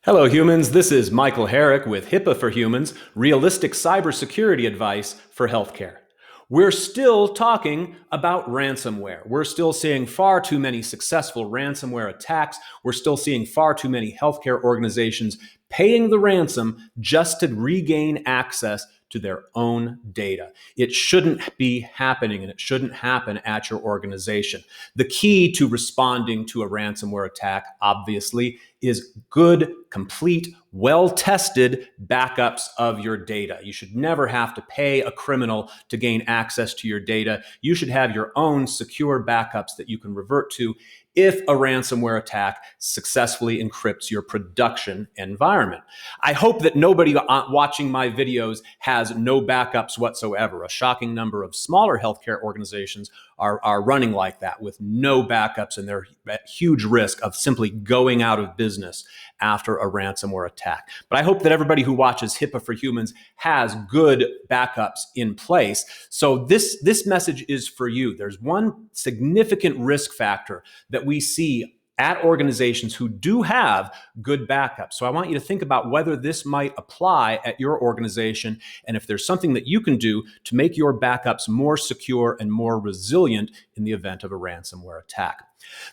Hello, humans. This is Michael Herrick with HIPAA for Humans, realistic cybersecurity advice for healthcare. We're still talking about ransomware. We're still seeing far too many successful ransomware attacks. We're still seeing far too many healthcare organizations paying the ransom just to regain access to their own data. It shouldn't be happening, and it shouldn't happen at your organization. The key to responding to a ransomware attack, obviously, is good, complete, well-tested backups of your data. You should never have to pay a criminal to gain access to your data. You should have your own secure backups that you can revert to if a ransomware attack successfully encrypts your production environment. I hope that nobody watching my videos has no backups whatsoever. A shocking number of smaller healthcare organizations are running like that with no backups, and they're at huge risk of simply going out of business after a ransomware attack. But I hope that everybody who watches HIPAA for Humans has good backups in place. So this message is for you. There's one significant risk factor that we see at organizations who do have good backups. So I want you to think about whether this might apply at your organization, and if there's something that you can do to make your backups more secure and more resilient in the event of a ransomware attack.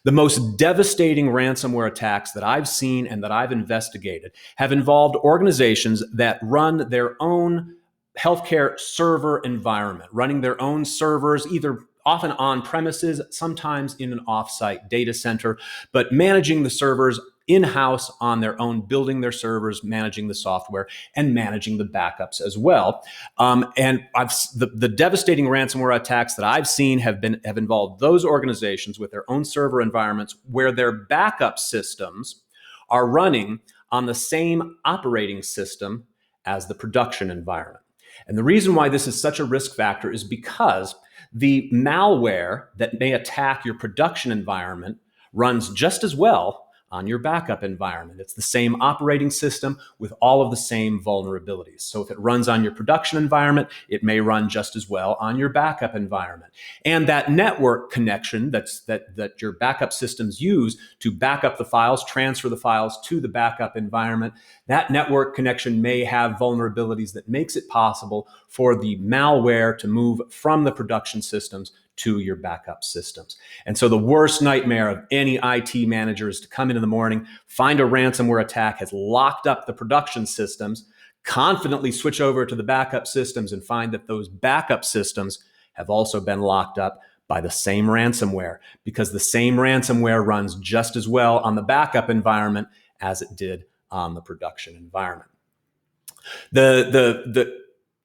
The most devastating ransomware attacks that I've seen and that I've investigated have involved organizations that run their own healthcare server environment, running their own servers, either often on premises, sometimes in an off-site data center, but managing the servers in-house on their own, building their servers, managing the software, and managing the backups as well. The devastating ransomware attacks that I've seen have involved those organizations with their own server environments where their backup systems are running on the same operating system as the production environment. And the reason why this is such a risk factor is because the malware that may attack your production environment runs just as well on your backup environment. It's the same operating system with all of the same vulnerabilities. So if it runs on your production environment, it may run just as well on your backup environment. And that network connection that your backup systems use to back up the files, transfer the files to the backup environment, that network connection may have vulnerabilities that makes it possible for the malware to move from the production systems to your backup systems. And so the worst nightmare of any IT manager is to come in the morning, find a ransomware attack has locked up the production systems, confidently switch over to the backup systems and find that those backup systems have also been locked up by the same ransomware, because the same ransomware runs just as well on the backup environment as it did on the production environment.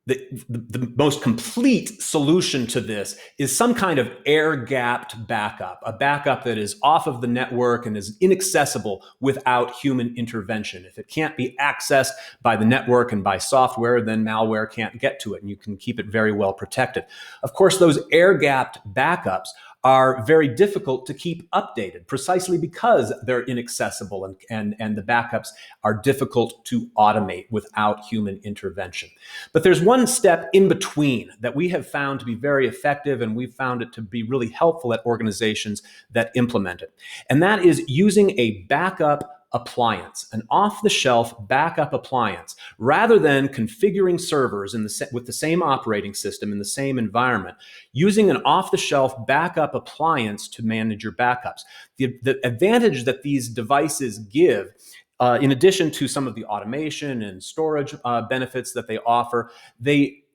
The most complete solution to this is some kind of air-gapped backup, a backup that is off of the network and is inaccessible without human intervention. If it can't be accessed by the network and by software, then malware can't get to it, and you can keep it very well protected. Of course, those air-gapped backups are very difficult to keep updated precisely because they're inaccessible and the backups are difficult to automate without human intervention. But there's one step in between that we have found to be very effective, and we've found it to be really helpful at organizations that implement it. And that is using a backup appliance, an off-the-shelf backup appliance, rather than configuring servers with the same operating system in the same environment, using an off-the-shelf backup appliance to manage your backups. The advantage that these devices give, in addition to some of the automation and storage benefits that they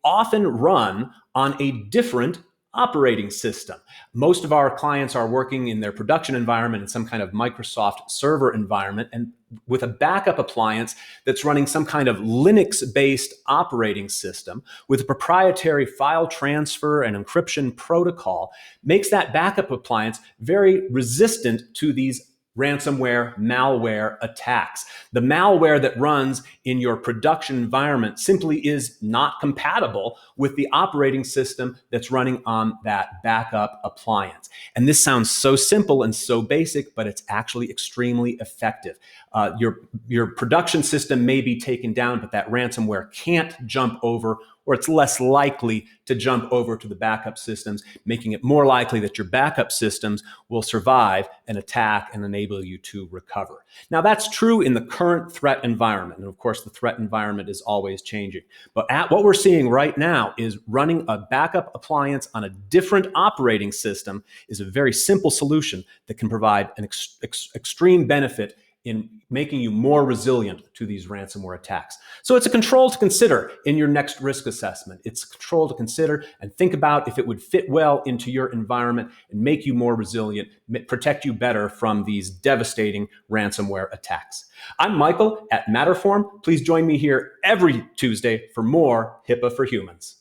often run on a different operating system. Most of our clients are working in their production environment in some kind of Microsoft server environment, and with a backup appliance that's running some kind of Linux-based operating system with a proprietary file transfer and encryption protocol, makes that backup appliance very resistant to these ransomware, malware attacks. The malware that runs in your production environment simply is not compatible with the operating system that's running on that backup appliance. And this sounds so simple and so basic, but it's actually extremely effective. Your production system may be taken down, but that ransomware can't jump over, or it's less likely to jump over to the backup systems, making it more likely that your backup systems will survive an attack and enable you to recover. Now, that's true in the current threat environment. And of course, the threat environment is always changing. But what we're seeing right now is running a backup appliance on a different operating system is a very simple solution that can provide an extreme benefit in making you more resilient to these ransomware attacks. So it's a control to consider in your next risk assessment. It's a control to consider and think about if it would fit well into your environment and make you more resilient, protect you better from these devastating ransomware attacks. I'm Michael at Matterform. Please join me here every Tuesday for more HIPAA for Humans.